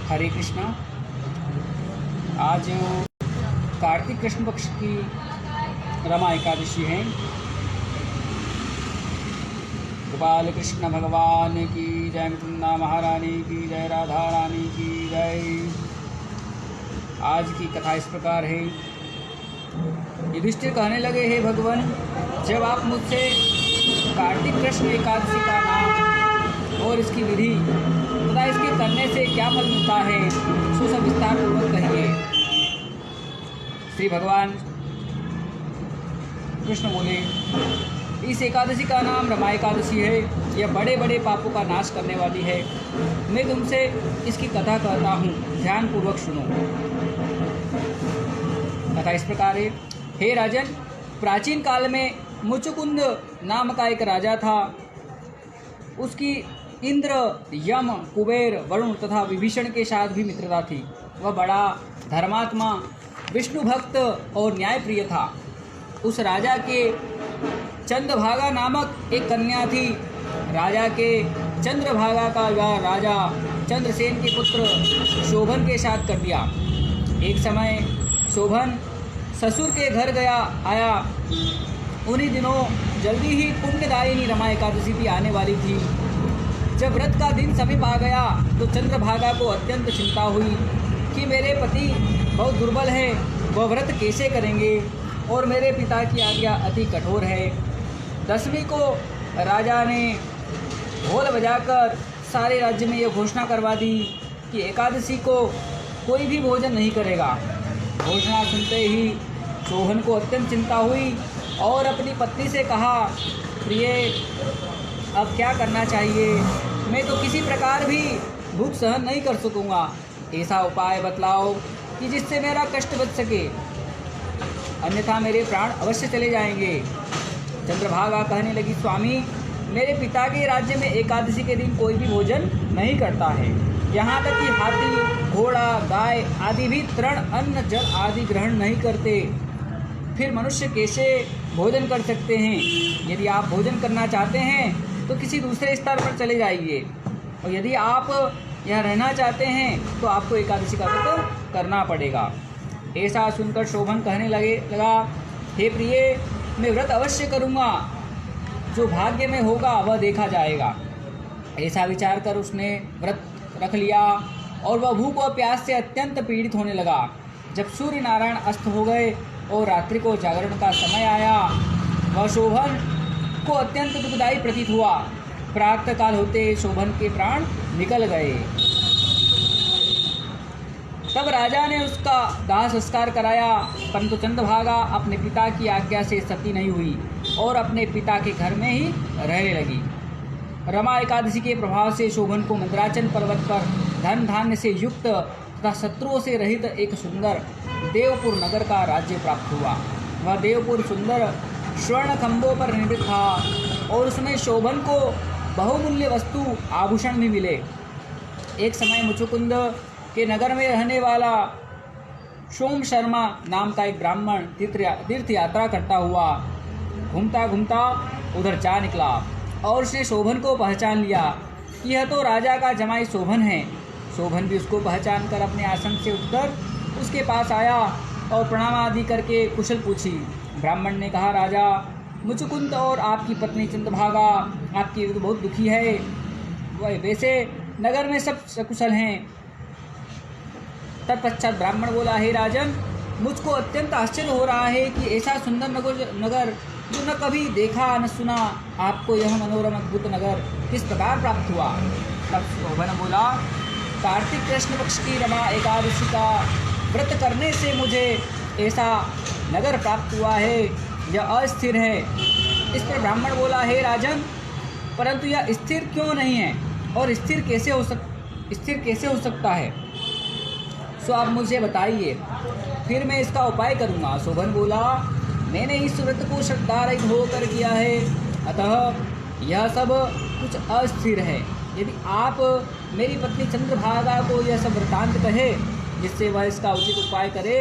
हरे कृष्णा। आज कार्तिक कृष्ण पक्ष की रमा एकादशी है। गोपाल कृष्ण भगवान की जय, मुकुंदा महारानी की जय, राधा रानी की जय। आज की कथा इस प्रकार है। युधिष्ठिर कहने लगे, हे भगवान, जब आप मुझसे कार्तिक कृष्ण एकादशी का नाम और इसकी विधि तथा इसके करने से क्या फल मिलता है, सो सब विस्तार पूर्वक कहिए। श्री भगवान कृष्ण बोले, इस एकादशी का नाम रमा एकादशी है। यह बड़े बड़े पापों का नाश करने वाली है। मैं तुमसे इसकी कथा कहता हूँ, ध्यान पूर्वक सुनो। कथा इस प्रकार है। हे राजन, प्राचीन काल में मुचुकुंद नाम का एक राजा था। उसकी इंद्र, यम, कुबेर, वरुण तथा विभीषण के साथ भी मित्रता थी। वह बड़ा धर्मात्मा, विष्णु भक्त और न्यायप्रिय था। उस राजा के चंद्रभागा नामक एक कन्या थी। राजा के चंद्रभागा का विवाह राजा चंद्रसेन के पुत्र शोभन के साथ कर दिया। एक समय शोभन ससुर के घर आया। उन्हीं दिनों जल्दी ही पुण्यदायिनी रमा एकादशी भी आने वाली थी। जब व्रत का दिन समीप आ गया तो चंद्रभागा को अत्यंत चिंता हुई कि मेरे पति बहुत दुर्बल है, वह व्रत कैसे करेंगे और मेरे पिता की आज्ञा अति कठोर है। दसवीं को राजा ने ढोल बजाकर सारे राज्य में यह घोषणा करवा दी कि एकादशी को कोई भी भोजन नहीं करेगा। घोषणा सुनते ही शोभन को अत्यंत चिंता हुई और अपनी पत्नी से कहा, प्रिय, अब क्या करना चाहिए? मैं तो किसी प्रकार भी भूख सहन नहीं कर सकूँगा। ऐसा उपाय बतलाओ कि जिससे मेरा कष्ट बच सके, अन्यथा मेरे प्राण अवश्य चले जाएंगे। चंद्रभागा कहने लगी, स्वामी, मेरे पिता के राज्य में एकादशी के दिन कोई भी भोजन नहीं करता है। यहाँ तक कि हाथी, घोड़ा, गाय आदि भी तृण, अन्न, जल आदि ग्रहण नहीं करते। फिर मनुष्य कैसे भोजन कर सकते हैं? यदि आप भोजन करना चाहते हैं तो किसी दूसरे स्तर पर चले जाइए, और यदि आप यहाँ रहना चाहते हैं तो आपको एकादशी का व्रत करना पड़ेगा। ऐसा सुनकर शोभन कहने लगा, हे प्रिय, मैं व्रत अवश्य करूँगा। जो भाग्य में होगा वह देखा जाएगा। ऐसा विचार कर उसने व्रत रख लिया और वह भूख और प्यास से अत्यंत पीड़ित होने लगा। जब सूर्य नारायण अस्त हो गए और रात्रि को जागरण का समय आया, वह शोभन को अत्यंत दुखदायी प्रतीत हुआ। प्रातः काल होते शोभन के प्राण निकल गए। तब राजा ने उसका दाह संस्कार कराया, परंतु चंद्रभागा अपने पिता की आज्ञा से सती नहीं हुई और अपने पिता के घर में ही रहने लगी। रमा एकादशी के प्रभाव से शोभन को मंदराचल पर्वत पर धन धान्य से युक्त तथा शत्रुओं से रहित एक सुंदर देवपुर नगर का राज्य प्राप्त हुआ। वह देवपुर सुंदर स्वर्ण खंभों पर निर्मित था और उसमें शोभन को बहुमूल्य वस्तु आभूषण भी मिले। एक समय मुचुकुंद के नगर में रहने वाला सोम शर्मा नाम का एक ब्राह्मण तीर्थ यात्रा करता हुआ घूमता घूमता उधर जा निकला और उसने शोभन को पहचान लिया कि यह तो राजा का जमाई शोभन है। शोभन भी उसको पहचान कर अपने आसन से उठकर उसके पास आया और प्रणाम आदि करके कुशल पूछी। ब्राह्मण ने कहा, राजा, मुचुकुंद और आपकी पत्नी चंद्रभागा आपकी विरुद्ध बहुत दुखी है। वैसे नगर में सब सकुशल हैं। तत्पश्चात ब्राह्मण बोला, हे राजन, मुझको अत्यंत आश्चर्य हो रहा है कि ऐसा सुंदर नगर जो न कभी देखा न सुना, आपको यह मनोरम अद्भुत नगर किस प्रकार प्राप्त हुआ? तब शोभन बोला, कार्तिक कृष्ण पक्ष की रमा एकादशी का व्रत करने से मुझे ऐसा नगर प्राप्त हुआ है। यह अस्थिर है। इस पर ब्राह्मण बोला, हे राजन, परंतु यह स्थिर क्यों नहीं है और स्थिर कैसे हो सकता है? सो आप मुझे बताइए, फिर मैं इसका उपाय करूँगा। शोभन बोला, मैंने इस व्रत को श्रद्धारहित होकर किया है, अतः यह सब कुछ अस्थिर है। यदि आप मेरी पत्नी चंद्रभागा को यह सब वृतांत कहे जिससे वह इसका उचित उपाय करे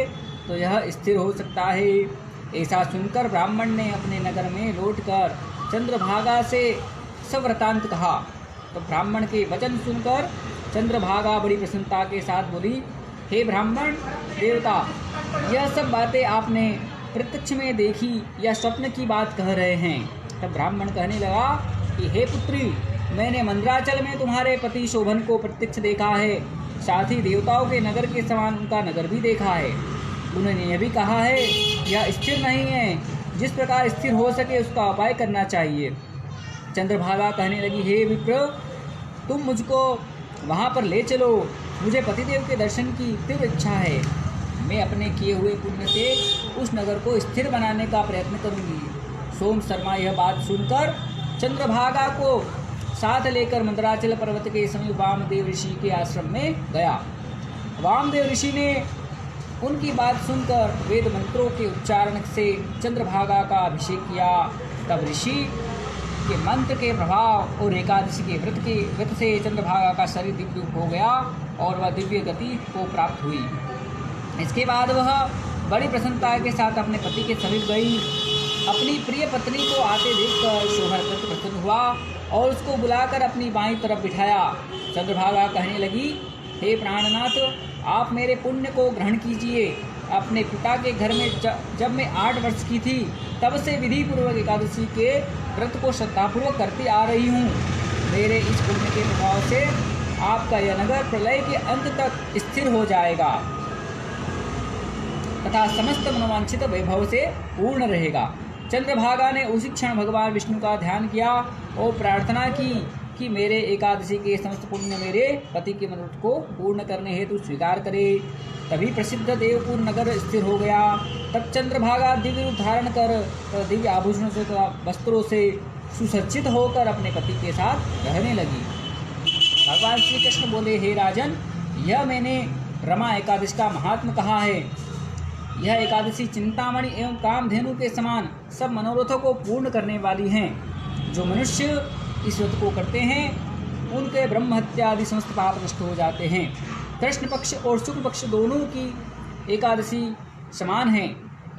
तो यह स्थिर हो सकता है। ऐसा सुनकर ब्राह्मण ने अपने नगर में लौटकर चंद्रभागा से सब वृतांत कहा। तो ब्राह्मण के वचन सुनकर चंद्रभागा बड़ी प्रसन्नता के साथ बोली, हे ब्राह्मण देवता, यह सब बातें आपने प्रत्यक्ष में देखी या स्वप्न की बात कह रहे हैं। तब ब्राह्मण कहने लगा कि हे पुत्री, मैंने मंदराचल में तुम्हारे पति शोभन को प्रत्यक्ष देखा है, साथ ही देवताओं के नगर के समान उनका नगर भी देखा है। उन्होंने यह भी कहा है यह स्थिर नहीं है, जिस प्रकार स्थिर हो सके उसका उपाय करना चाहिए। चंद्रभागा कहने लगी, हे विप्र, तुम मुझको वहाँ पर ले चलो, मुझे पतिदेव के दर्शन की तीव्र इच्छा है। मैं अपने किए हुए पुण्य से उस नगर को स्थिर बनाने का प्रयत्न करूँगी। सोम शर्मा यह बात सुनकर चंद्रभागा को साथ लेकर मंदराचल पर्वत के समीप वामदेव ऋषि के आश्रम में गया। वामदेव ऋषि ने उनकी बात सुनकर वेद मंत्रों के उच्चारण से चंद्रभागा का अभिषेक किया। तब ऋषि के मंत्र के प्रभाव और एकादशी के व्रत से चंद्रभागा का शरीर दिव्य हो गया और वह दिव्य गति को प्राप्त हुई। इसके बाद वह बड़ी प्रसन्नता के साथ अपने पति के समीप गई। अपनी प्रिय पत्नी को आते देखकर शोभन प्रसन्न हुआ और उसको बुलाकर अपनी बाईं तरफ बिठाया। चंद्रभागा कहने लगी, हे प्राणनाथ, आप मेरे पुण्य को ग्रहण कीजिए। अपने पिता के घर में जब मैं 8 वर्ष की थी तब से विधि पूर्वक एकादशी के व्रत को श्रद्धापूर्वक करती आ रही हूँ। मेरे इस पुण्य के प्रभाव से आपका यह नगर प्रलय के अंत तक स्थिर हो जाएगा तथा समस्त मनोवांछित वैभव से पूर्ण रहेगा। चंद्रभागा ने उसी क्षण भगवान विष्णु का ध्यान किया और प्रार्थना की कि मेरे एकादशी के समस्त पुण्य मेरे पति के मनोरथ को पूर्ण करने हेतु स्वीकार करे। तभी प्रसिद्ध देवपुर नगर स्थिर हो गया। तब चंद्रभागा दिव्य रूप धारण कर दिव्य आभूषणों से तथा वस्त्रों से सुसज्जित होकर अपने पति के साथ रहने लगी। भगवान श्री कृष्ण बोले, हे राजन, यह मैंने रमा एकादशी का महात्म कहा है। यह एकादशी चिंतामणि एवं कामधेनु के समान सब मनोरथों को पूर्ण करने वाली हैं। जो मनुष्य इस व्रत को करते हैं उनके ब्रह्म हत्या आदि समस्त पाप नष्ट हो जाते हैं। कृष्ण पक्ष और शुक्ल पक्ष दोनों की एकादशी समान है,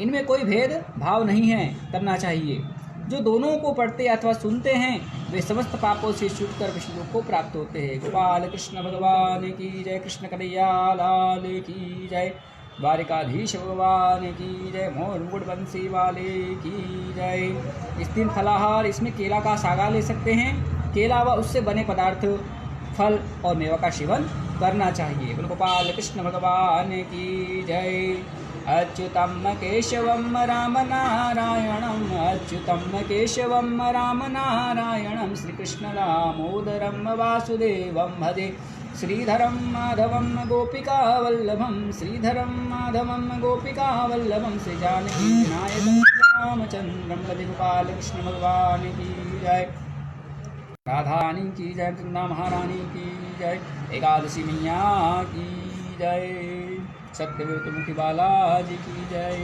इनमें कोई भेद भाव नहीं है, करना चाहिए। जो दोनों को पढ़ते अथवा सुनते हैं वे समस्त पापों से छूटकर विष्णु को प्राप्त होते हैं। गोपाल कृष्ण भगवान की जय। कृष्ण कन्हैया लाल की जय। द्वारिकाधीश भगवान की जय। मोर मुकुट बंसी वाले की जय। इस दिन फलाहार इसमें केला का सागा ले सकते हैं। केला व उससे बने पदार्थ, फल और मेवा का सेवन करना चाहिए। गोपाल कृष्ण भगवान की जय। अच्युतम केशवम राम नारायणम, अच्युतम केशवम राम नारायणम, श्रीकृष्ण दामोदरम वासुदेवम भजे। श्रीधरं माधवं गोपिका वल्लभं, श्रीधरं माधवं गोपिका वल्लभं, श्री जानकी नायकं रामचंद्रं भजे। गोपाल कृष्ण भगवान की जय। राधारानी की जय। वृंदा महारानी की जय। एकादशी मैया की जय। सत्यव्रत मुखी बालाजी की जय।